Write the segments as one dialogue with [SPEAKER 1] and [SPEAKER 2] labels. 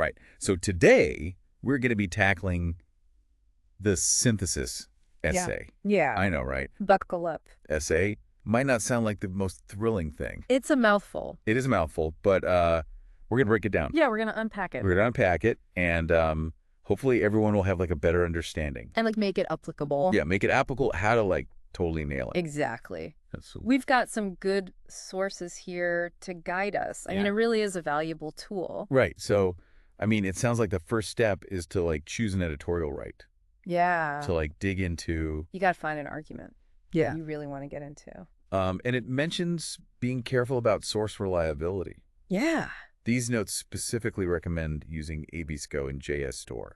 [SPEAKER 1] Right. So today, we're going to be tackling the synthesis essay.
[SPEAKER 2] Yeah.
[SPEAKER 1] I know, right?
[SPEAKER 2] Buckle up.
[SPEAKER 1] Essay might not sound like the most thrilling thing.
[SPEAKER 2] It's a mouthful.
[SPEAKER 1] It is a mouthful, but we're going to break it down.
[SPEAKER 2] Yeah, we're going to unpack it.
[SPEAKER 1] We're going to unpack it, and hopefully everyone will have like a better understanding.
[SPEAKER 2] And like make it applicable.
[SPEAKER 1] Yeah, make it applicable, how to like totally nail it.
[SPEAKER 2] Exactly.
[SPEAKER 1] So,
[SPEAKER 2] We've got some good sources here to guide us. I mean, it really is a valuable tool.
[SPEAKER 1] right. So, I mean, it sounds like the first step is to like choose an editorial right.
[SPEAKER 2] Yeah.
[SPEAKER 1] To like dig into.
[SPEAKER 2] You got to find an argument.
[SPEAKER 1] Yeah.
[SPEAKER 2] You really want to get into.
[SPEAKER 1] And it mentions being careful about source reliability.
[SPEAKER 2] Yeah.
[SPEAKER 1] These notes specifically recommend using ABSCO and JSTOR.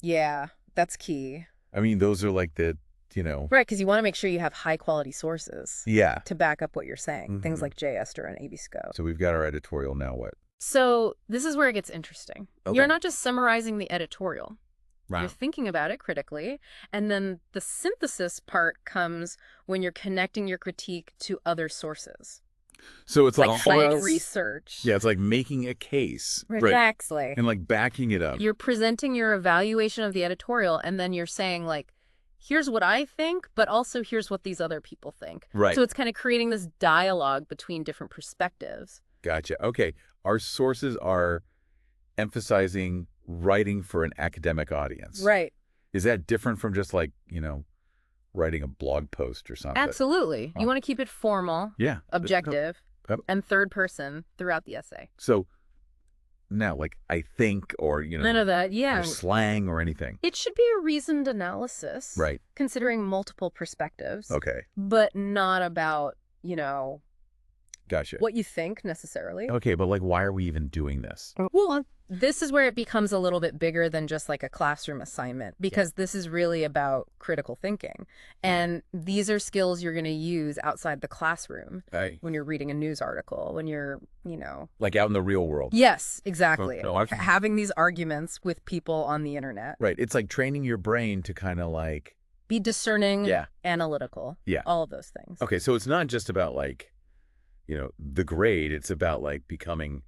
[SPEAKER 2] Yeah, that's key.
[SPEAKER 1] I mean, those are like the,
[SPEAKER 2] Right, because you want to make sure you have high-quality sources
[SPEAKER 1] Yeah.
[SPEAKER 2] to back up what you're saying. Things
[SPEAKER 1] Mhm.
[SPEAKER 2] like JSTOR and ABSCO.
[SPEAKER 1] So we've got our editorial now. What?
[SPEAKER 2] So this is where it gets interesting.
[SPEAKER 1] Okay.
[SPEAKER 2] You're not just summarizing the editorial.
[SPEAKER 1] Right.
[SPEAKER 2] You're thinking about it critically. And then the synthesis part comes when you're connecting your critique to other sources.
[SPEAKER 1] So it's
[SPEAKER 2] Like science research.
[SPEAKER 1] Yeah, it's like making a case. Right.
[SPEAKER 2] Exactly.
[SPEAKER 1] And like backing it up.
[SPEAKER 2] You're presenting your evaluation of the editorial, and then you're saying, like, here's what I think, but also here's what these other people think.
[SPEAKER 1] Right.
[SPEAKER 2] So it's kind of creating this dialogue between different perspectives.
[SPEAKER 1] Gotcha. Okay. Our sources are emphasizing writing for an academic audience.
[SPEAKER 2] Right.
[SPEAKER 1] Is that different from just like, writing a blog post or something?
[SPEAKER 2] Absolutely. You want to keep it formal,
[SPEAKER 1] Yeah.
[SPEAKER 2] objective,
[SPEAKER 1] Yep.
[SPEAKER 2] and third person throughout the essay.
[SPEAKER 1] So now, like, I think, or,
[SPEAKER 2] None of that. Yeah.
[SPEAKER 1] or slang or anything.
[SPEAKER 2] It should be a reasoned analysis.
[SPEAKER 1] Right.
[SPEAKER 2] Considering multiple perspectives.
[SPEAKER 1] Okay.
[SPEAKER 2] But not about,
[SPEAKER 1] Gotcha.
[SPEAKER 2] what you think necessarily.
[SPEAKER 1] Okay, but like, why are we even doing this?
[SPEAKER 2] Well, this is where it becomes a little bit bigger than just like a classroom assignment, because this is really about critical thinking. And these are skills you're going to use outside the classroom when you're reading a news article, when you're,
[SPEAKER 1] Like out in the real world.
[SPEAKER 2] Yes, exactly.
[SPEAKER 1] No, I've-
[SPEAKER 2] Having these arguments with people on the internet.
[SPEAKER 1] Right. It's like training your brain to kind of like.
[SPEAKER 2] Be discerning,
[SPEAKER 1] Yeah.
[SPEAKER 2] analytical.
[SPEAKER 1] Yeah.
[SPEAKER 2] All of those things.
[SPEAKER 1] Okay, so it's not just about like, the grade. It's about like becoming.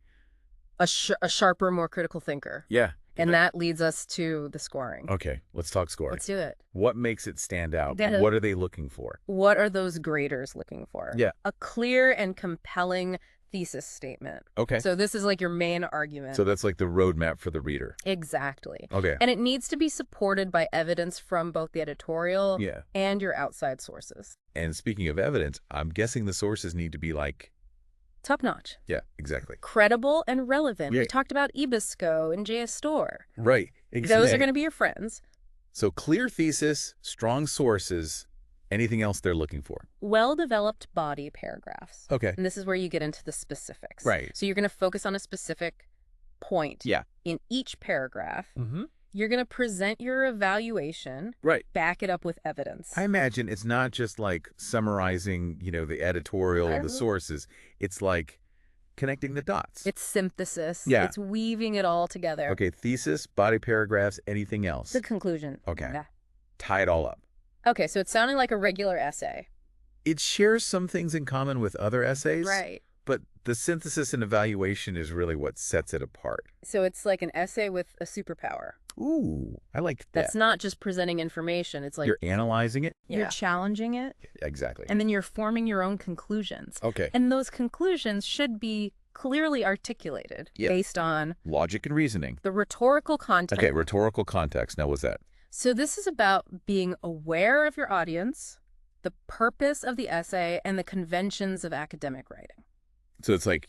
[SPEAKER 2] A sharper, more critical thinker.
[SPEAKER 1] Yeah.
[SPEAKER 2] And that leads us to the scoring.
[SPEAKER 1] Okay, let's talk scoring.
[SPEAKER 2] Let's do it.
[SPEAKER 1] What makes it stand out?
[SPEAKER 2] Yeah.
[SPEAKER 1] What are they looking for?
[SPEAKER 2] What are those graders looking for?
[SPEAKER 1] Yeah.
[SPEAKER 2] A clear and compelling thesis statement.
[SPEAKER 1] Okay.
[SPEAKER 2] So this is like your main argument.
[SPEAKER 1] So that's like the roadmap for the reader.
[SPEAKER 2] Exactly.
[SPEAKER 1] Okay.
[SPEAKER 2] And it needs to be supported by evidence from both the editorial
[SPEAKER 1] Yeah.
[SPEAKER 2] and your outside sources.
[SPEAKER 1] And speaking of evidence, I'm guessing the sources need to be like.
[SPEAKER 2] Top notch.
[SPEAKER 1] Yeah, exactly.
[SPEAKER 2] Credible and relevant.
[SPEAKER 1] Yeah.
[SPEAKER 2] We talked about ABSCO and JSTOR.
[SPEAKER 1] Right.
[SPEAKER 2] Those are going to be your friends.
[SPEAKER 1] So clear thesis, strong sources, anything else they're looking for.
[SPEAKER 2] Well-developed body paragraphs.
[SPEAKER 1] Okay.
[SPEAKER 2] And this is where you get into the specifics.
[SPEAKER 1] Right.
[SPEAKER 2] So you're going to focus on a specific point.
[SPEAKER 1] Yeah.
[SPEAKER 2] In each paragraph.
[SPEAKER 1] Mm-hmm.
[SPEAKER 2] You're going to present your evaluation.
[SPEAKER 1] Right.
[SPEAKER 2] Back it up with evidence.
[SPEAKER 1] I imagine it's not just like summarizing, the editorial and the sources. It's like connecting the dots.
[SPEAKER 2] It's synthesis.
[SPEAKER 1] Yeah.
[SPEAKER 2] It's weaving it all together.
[SPEAKER 1] Okay, thesis, body paragraphs, anything else.
[SPEAKER 2] The conclusion.
[SPEAKER 1] Okay.
[SPEAKER 2] Yeah.
[SPEAKER 1] Tie it all up.
[SPEAKER 2] Okay, so it's sounding like a regular essay.
[SPEAKER 1] It shares some things in common with other essays.
[SPEAKER 2] Right.
[SPEAKER 1] But the synthesis and evaluation is really what sets it apart.
[SPEAKER 2] So it's like an essay with a superpower.
[SPEAKER 1] Ooh, I like that.
[SPEAKER 2] That's not just presenting information. It's like
[SPEAKER 1] You're analyzing it?
[SPEAKER 2] you're challenging it,
[SPEAKER 1] Exactly.
[SPEAKER 2] and then you're forming your own conclusions.
[SPEAKER 1] Okay.
[SPEAKER 2] And those conclusions should be clearly articulated
[SPEAKER 1] Yep.
[SPEAKER 2] based on
[SPEAKER 1] Logic and reasoning.
[SPEAKER 2] the rhetorical context.
[SPEAKER 1] Okay, rhetorical context. Now, what's that?
[SPEAKER 2] So this is about being aware of your audience, the purpose of the essay, and the conventions of academic writing.
[SPEAKER 1] So it's like,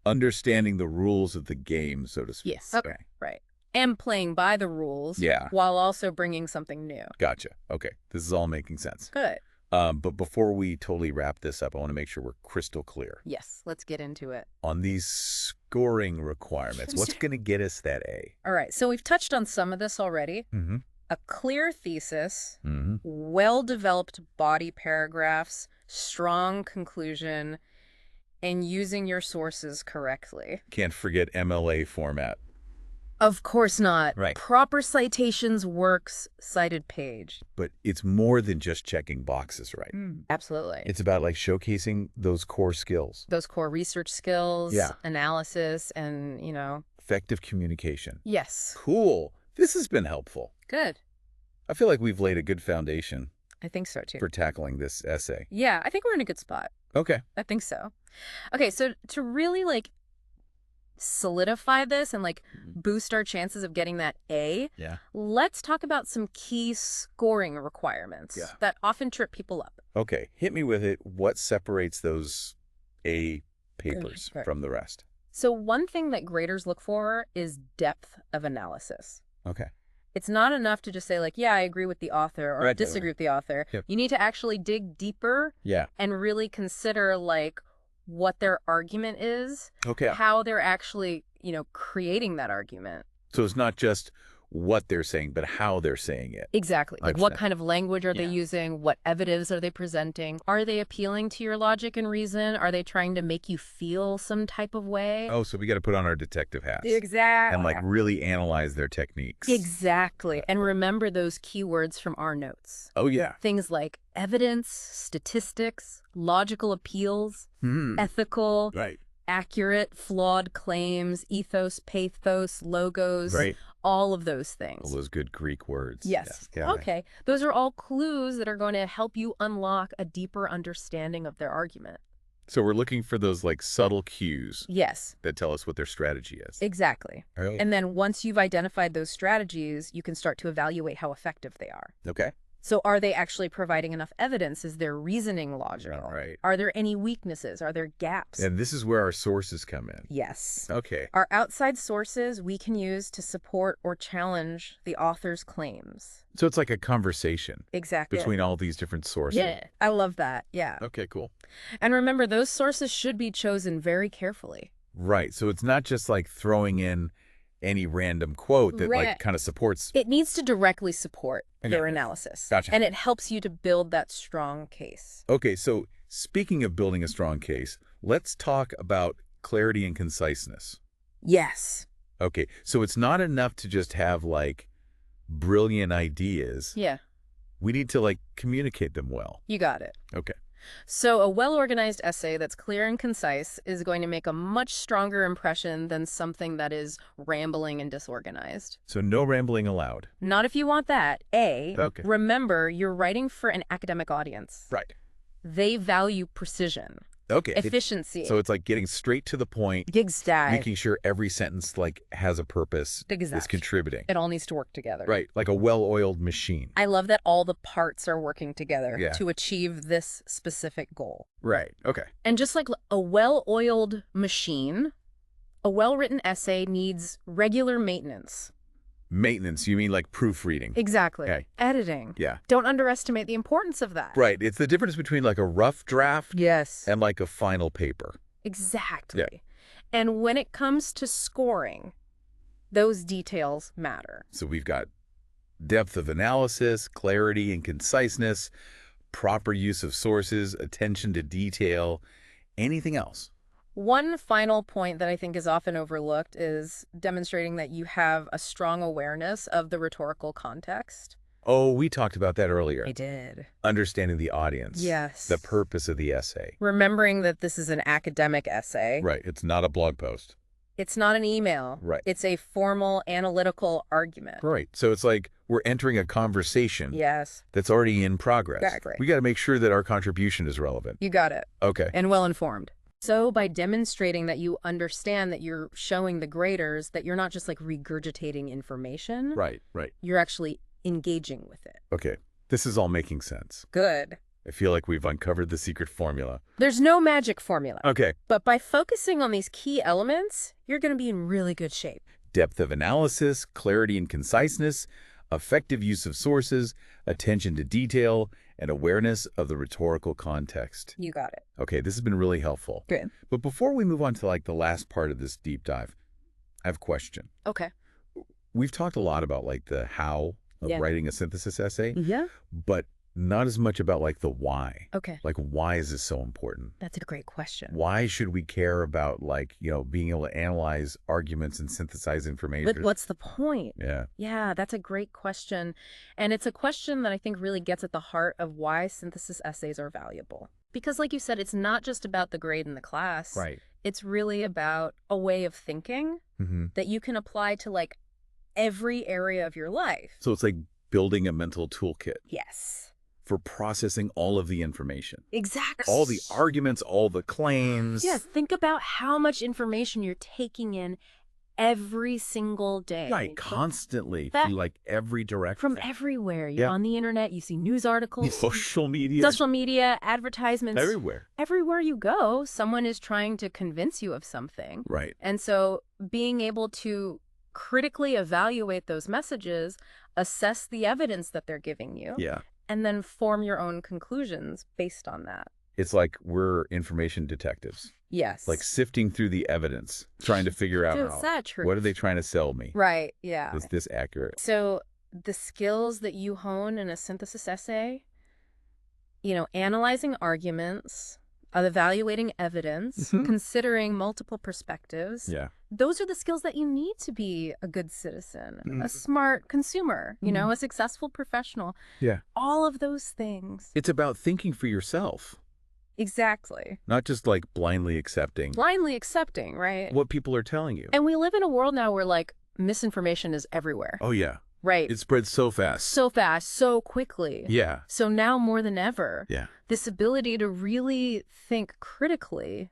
[SPEAKER 1] understanding the rules of the game, so to speak.
[SPEAKER 2] Yes. Okay. Right. And playing by the rules.
[SPEAKER 1] Yeah.
[SPEAKER 2] While also bringing something new.
[SPEAKER 1] Gotcha. Okay. This is all making sense.
[SPEAKER 2] Good.
[SPEAKER 1] But before we totally wrap this up, I want to make sure we're crystal clear.
[SPEAKER 2] Yes. Let's get into it.
[SPEAKER 1] On these scoring requirements, what's going to get us that A?
[SPEAKER 2] All right. So we've touched on some of this already.
[SPEAKER 1] Mm-hmm.
[SPEAKER 2] A clear thesis,
[SPEAKER 1] Mm-hmm.
[SPEAKER 2] well-developed body paragraphs, strong conclusion, and using your sources correctly.
[SPEAKER 1] Can't forget MLA format.
[SPEAKER 2] Of course not.
[SPEAKER 1] Right.
[SPEAKER 2] Proper citations works, cited page.
[SPEAKER 1] But it's more than just checking boxes, right?
[SPEAKER 2] Absolutely.
[SPEAKER 1] It's about like showcasing those core skills.
[SPEAKER 2] Those core research skills,
[SPEAKER 1] Yeah.
[SPEAKER 2] analysis, and,
[SPEAKER 1] effective communication.
[SPEAKER 2] Yes.
[SPEAKER 1] Cool. This has been helpful.
[SPEAKER 2] Good.
[SPEAKER 1] I feel like we've laid a good foundation
[SPEAKER 2] I think so, too.
[SPEAKER 1] for tackling this essay.
[SPEAKER 2] Yeah, I think we're in a good spot.
[SPEAKER 1] Okay.
[SPEAKER 2] I think so. Okay, so to really, like, solidify this and, like, boost our chances of getting that A, let's talk about some key scoring requirements that often trip people up.
[SPEAKER 1] Okay, hit me with it. What separates those A papers from the rest?
[SPEAKER 2] So one thing that graders look for is depth of analysis.
[SPEAKER 1] Okay.
[SPEAKER 2] It's not enough to just say, like, yeah, I agree with the author or disagree with the author.
[SPEAKER 1] Yep.
[SPEAKER 2] You need to actually dig deeper and really consider, like, what their argument is, how they're actually, creating that argument.
[SPEAKER 1] So it's not just what they're saying, but how they're saying it.
[SPEAKER 2] Exactly. Like, what kind of language are they using? What evidence are they presenting? Are they appealing to your logic and reason? Are they trying to make you feel some type of way?
[SPEAKER 1] Oh, so we got to put on our detective hats.
[SPEAKER 2] Exactly.
[SPEAKER 1] And, like, really analyze their techniques.
[SPEAKER 2] Exactly. And remember those keywords from our notes.
[SPEAKER 1] Oh, yeah.
[SPEAKER 2] Things like evidence, statistics, logical appeals, ethical, accurate, flawed claims, ethos, pathos, logos, all of those things.
[SPEAKER 1] All those good Greek words.
[SPEAKER 2] Yes. Okay. Those are all clues that are going to help you unlock a deeper understanding of their argument.
[SPEAKER 1] So we're looking for those, like, subtle cues.
[SPEAKER 2] Yes.
[SPEAKER 1] That tell us what their strategy is.
[SPEAKER 2] Exactly. And then once you've identified those strategies, you can start to evaluate how effective they are.
[SPEAKER 1] Okay.
[SPEAKER 2] So are they actually providing enough evidence? Is their reasoning logical?
[SPEAKER 1] Right.
[SPEAKER 2] Are there any weaknesses? Are there gaps?
[SPEAKER 1] And this is where our sources come in.
[SPEAKER 2] Yes.
[SPEAKER 1] Okay.
[SPEAKER 2] Our outside sources we can use to support or challenge the author's claims.
[SPEAKER 1] So it's like a conversation.
[SPEAKER 2] Exactly.
[SPEAKER 1] Between all these different sources.
[SPEAKER 2] Yeah. I love that. Yeah.
[SPEAKER 1] Okay, cool.
[SPEAKER 2] And remember, those sources should be chosen very carefully.
[SPEAKER 1] Right. So it's not just like throwing in any random quote that like kind of supports.
[SPEAKER 2] It needs to directly support their analysis.
[SPEAKER 1] Gotcha.
[SPEAKER 2] And it helps you to build that strong case.
[SPEAKER 1] Okay, so speaking of building a strong case, let's talk about clarity and conciseness.
[SPEAKER 2] Yes.
[SPEAKER 1] Okay, so it's not enough to just have like brilliant ideas.
[SPEAKER 2] Yeah.
[SPEAKER 1] We need to like communicate them well.
[SPEAKER 2] You got it.
[SPEAKER 1] Okay.
[SPEAKER 2] So a well-organized essay that's clear and concise is going to make a much stronger impression than something that is rambling and disorganized.
[SPEAKER 1] So no rambling allowed.
[SPEAKER 2] Not if you want that. Remember, you're writing for an academic audience.
[SPEAKER 1] Right.
[SPEAKER 2] They value precision.
[SPEAKER 1] Okay.
[SPEAKER 2] Efficiency.
[SPEAKER 1] So it's like getting straight to the point.
[SPEAKER 2] Exactly.
[SPEAKER 1] Making sure every sentence like has a purpose. Is contributing.
[SPEAKER 2] It all needs to work together.
[SPEAKER 1] Right. Like a well-oiled machine.
[SPEAKER 2] I love that all the parts are working together to achieve this specific goal.
[SPEAKER 1] Right. Okay.
[SPEAKER 2] And just like a well-oiled machine, a well-written essay needs regular maintenance.
[SPEAKER 1] Maintenance, you mean like proofreading?
[SPEAKER 2] Exactly.
[SPEAKER 1] Okay.
[SPEAKER 2] Editing.
[SPEAKER 1] Yeah.
[SPEAKER 2] Don't underestimate the importance of that.
[SPEAKER 1] Right. It's the difference between like a rough draft and like a final paper.
[SPEAKER 2] Exactly.
[SPEAKER 1] Yeah.
[SPEAKER 2] And when it comes to scoring, those details matter.
[SPEAKER 1] So we've got depth of analysis, clarity and conciseness, proper use of sources, attention to detail. Anything else?
[SPEAKER 2] One final point that I think is often overlooked is demonstrating that you have a strong awareness of the rhetorical context.
[SPEAKER 1] Oh, we talked about that earlier.
[SPEAKER 2] I did.
[SPEAKER 1] Understanding the audience.
[SPEAKER 2] Yes.
[SPEAKER 1] The purpose of the essay.
[SPEAKER 2] Remembering that this is an academic essay.
[SPEAKER 1] Right. It's not a blog post.
[SPEAKER 2] It's not an email.
[SPEAKER 1] Right.
[SPEAKER 2] It's a formal analytical argument.
[SPEAKER 1] Right. So it's like we're entering a conversation.
[SPEAKER 2] Yes.
[SPEAKER 1] That's already in progress.
[SPEAKER 2] Exactly.
[SPEAKER 1] We got to make sure that our contribution is relevant.
[SPEAKER 2] You got it.
[SPEAKER 1] Okay.
[SPEAKER 2] And well-informed. So by demonstrating that you understand that you're showing the graders that you're not just like regurgitating information.
[SPEAKER 1] Right, right.
[SPEAKER 2] You're actually engaging with it.
[SPEAKER 1] Okay. This is all making sense.
[SPEAKER 2] Good.
[SPEAKER 1] I feel like we've uncovered the secret formula.
[SPEAKER 2] There's no magic formula.
[SPEAKER 1] Okay.
[SPEAKER 2] But by focusing on these key elements, you're going to be in really good shape.
[SPEAKER 1] Depth of analysis, clarity and conciseness, effective use of sources, attention to detail, and awareness of the rhetorical context.
[SPEAKER 2] You got it.
[SPEAKER 1] Okay, this has been really helpful.
[SPEAKER 2] Good.
[SPEAKER 1] But before we move on to like the last part of this deep dive, I have a question.
[SPEAKER 2] Okay.
[SPEAKER 1] We've talked a lot about like the how of writing a synthesis essay.
[SPEAKER 2] Yeah.
[SPEAKER 1] But not as much about like the why.
[SPEAKER 2] Okay.
[SPEAKER 1] Like why is this so important?
[SPEAKER 2] That's a great question.
[SPEAKER 1] Why should we care about like, being able to analyze arguments and synthesize information?
[SPEAKER 2] But what's the point?
[SPEAKER 1] Yeah.
[SPEAKER 2] Yeah, that's a great question. And it's a question that I think really gets at the heart of why synthesis essays are valuable. Because like you said, it's not just about the grade in the class.
[SPEAKER 1] Right.
[SPEAKER 2] It's really about a way of thinking that you can apply to like every area of your life.
[SPEAKER 1] So it's like building a mental toolkit.
[SPEAKER 2] Yes.
[SPEAKER 1] For processing all of the information.
[SPEAKER 2] Exactly.
[SPEAKER 1] All the arguments, all the claims.
[SPEAKER 2] Yes, think about how much information you're taking in every single day.
[SPEAKER 1] Right, constantly, through like every direction.
[SPEAKER 2] From everywhere. You're on the internet, you see news articles.
[SPEAKER 1] Social media,
[SPEAKER 2] advertisements.
[SPEAKER 1] Everywhere.
[SPEAKER 2] Everywhere you go, someone is trying to convince you of something.
[SPEAKER 1] Right.
[SPEAKER 2] And so being able to critically evaluate those messages, assess the evidence that they're giving you, and then form your own conclusions based on that.
[SPEAKER 1] It's like we're information detectives.
[SPEAKER 2] Yes.
[SPEAKER 1] Like sifting through the evidence, trying to figure out,
[SPEAKER 2] is that true?
[SPEAKER 1] What are they trying to sell me?
[SPEAKER 2] Right, yeah.
[SPEAKER 1] Is this accurate?
[SPEAKER 2] So the skills that you hone in a synthesis essay, you know, analyzing arguments, evaluating evidence, considering multiple perspectives.
[SPEAKER 1] Yeah.
[SPEAKER 2] Those are the skills that you need to be a good citizen, a smart consumer, you know, a successful professional.
[SPEAKER 1] Yeah.
[SPEAKER 2] All of those things.
[SPEAKER 1] It's about thinking for yourself.
[SPEAKER 2] Exactly.
[SPEAKER 1] Not just like blindly accepting.
[SPEAKER 2] Blindly accepting, right?
[SPEAKER 1] What people are telling you.
[SPEAKER 2] And we live in a world now where like misinformation is everywhere.
[SPEAKER 1] Oh, yeah.
[SPEAKER 2] Right.
[SPEAKER 1] It spreads so fast.
[SPEAKER 2] So fast, so quickly.
[SPEAKER 1] Yeah.
[SPEAKER 2] So now more than ever,
[SPEAKER 1] yeah,
[SPEAKER 2] this ability to really think critically,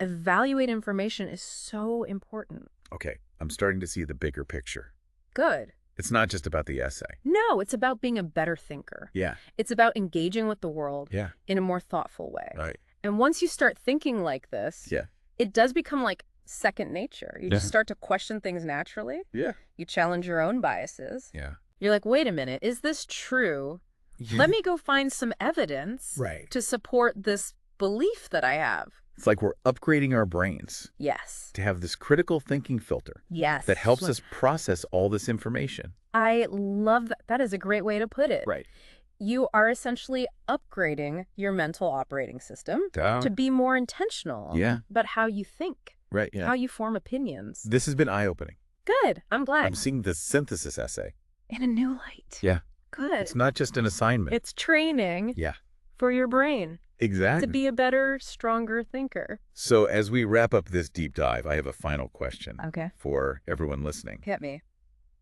[SPEAKER 2] evaluate information is so important.
[SPEAKER 1] Okay. I'm starting to see the bigger picture.
[SPEAKER 2] Good.
[SPEAKER 1] It's not just about the essay.
[SPEAKER 2] No, it's about being a better thinker.
[SPEAKER 1] Yeah.
[SPEAKER 2] It's about engaging with the world in a more thoughtful way.
[SPEAKER 1] Right.
[SPEAKER 2] And once you start thinking like this, it does become like second nature. You just start to question things naturally.
[SPEAKER 1] Yeah.
[SPEAKER 2] You challenge your own biases.
[SPEAKER 1] Yeah.
[SPEAKER 2] You're like, wait a minute, is this true? Let me go find some evidence to support this belief that I have.
[SPEAKER 1] It's like we're upgrading our brains.
[SPEAKER 2] Yes.
[SPEAKER 1] To have this critical thinking filter.
[SPEAKER 2] Yes.
[SPEAKER 1] That helps us process all this information.
[SPEAKER 2] I love that. That is a great way to put it.
[SPEAKER 1] Right.
[SPEAKER 2] You are essentially upgrading your mental operating system to be more intentional about how you think.
[SPEAKER 1] Right, yeah.
[SPEAKER 2] How you form opinions.
[SPEAKER 1] This has been eye-opening.
[SPEAKER 2] Good. I'm glad.
[SPEAKER 1] I'm seeing the synthesis essay.
[SPEAKER 2] In a new light.
[SPEAKER 1] Yeah.
[SPEAKER 2] Good.
[SPEAKER 1] It's not just an assignment.
[SPEAKER 2] It's training for your brain.
[SPEAKER 1] Exactly.
[SPEAKER 2] To be a better, stronger thinker.
[SPEAKER 1] So as we wrap up this deep dive, I have a final question for everyone listening.
[SPEAKER 2] Hit me.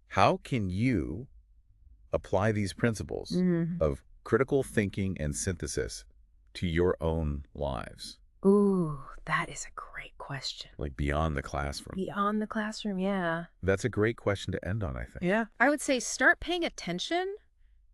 [SPEAKER 1] How can you apply these principles of critical thinking and synthesis to your own lives?
[SPEAKER 2] Ooh, that is a great question.
[SPEAKER 1] Like beyond the classroom.
[SPEAKER 2] Beyond the classroom, yeah.
[SPEAKER 1] That's a great question to end on, I think.
[SPEAKER 2] Yeah. I would say start paying attention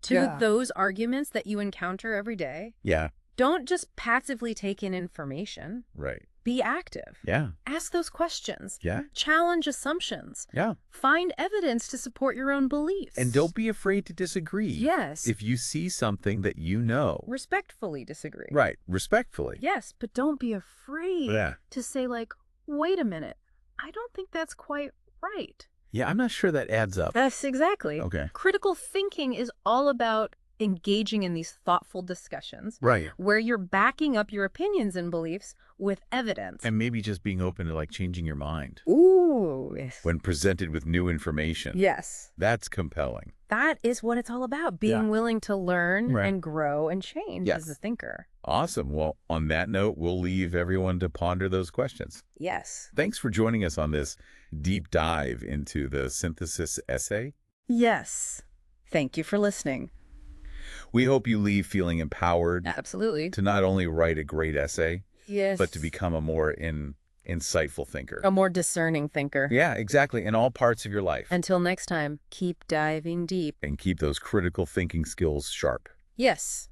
[SPEAKER 2] to those arguments that you encounter every day.
[SPEAKER 1] Yeah.
[SPEAKER 2] Don't just passively take in information.
[SPEAKER 1] Right.
[SPEAKER 2] Be active.
[SPEAKER 1] Yeah.
[SPEAKER 2] Ask those questions.
[SPEAKER 1] Yeah.
[SPEAKER 2] Challenge assumptions.
[SPEAKER 1] Yeah.
[SPEAKER 2] Find evidence to support your own beliefs.
[SPEAKER 1] And don't be afraid to disagree.
[SPEAKER 2] Yes.
[SPEAKER 1] If you see something that you know.
[SPEAKER 2] Respectfully disagree.
[SPEAKER 1] Right. Respectfully.
[SPEAKER 2] Yes, but don't be afraid to say like, wait a minute, I don't think that's quite right.
[SPEAKER 1] Yeah, I'm not sure that adds up.
[SPEAKER 2] That's exactly.
[SPEAKER 1] Okay.
[SPEAKER 2] Critical thinking is all about engaging in these thoughtful discussions.
[SPEAKER 1] Right.
[SPEAKER 2] Where you're backing up your opinions and beliefs with evidence.
[SPEAKER 1] And maybe just being open to like changing your mind.
[SPEAKER 2] Ooh. Yes.
[SPEAKER 1] When presented with new information.
[SPEAKER 2] Yes.
[SPEAKER 1] That's compelling.
[SPEAKER 2] That is what it's all about. Being willing to learn and grow and change as a thinker.
[SPEAKER 1] Awesome. Well, on that note, we'll leave everyone to ponder those questions.
[SPEAKER 2] Yes.
[SPEAKER 1] Thanks for joining us on this deep dive into the synthesis essay.
[SPEAKER 2] Yes. Thank you for listening.
[SPEAKER 1] We hope you leave feeling empowered.
[SPEAKER 2] Absolutely.
[SPEAKER 1] To not only write a great essay,
[SPEAKER 2] yes,
[SPEAKER 1] but to become a more insightful thinker.
[SPEAKER 2] A more discerning thinker.
[SPEAKER 1] Yeah, exactly. In all parts of your life.
[SPEAKER 2] Until next time, keep diving deep.
[SPEAKER 1] And keep those critical thinking skills sharp.
[SPEAKER 2] Yes.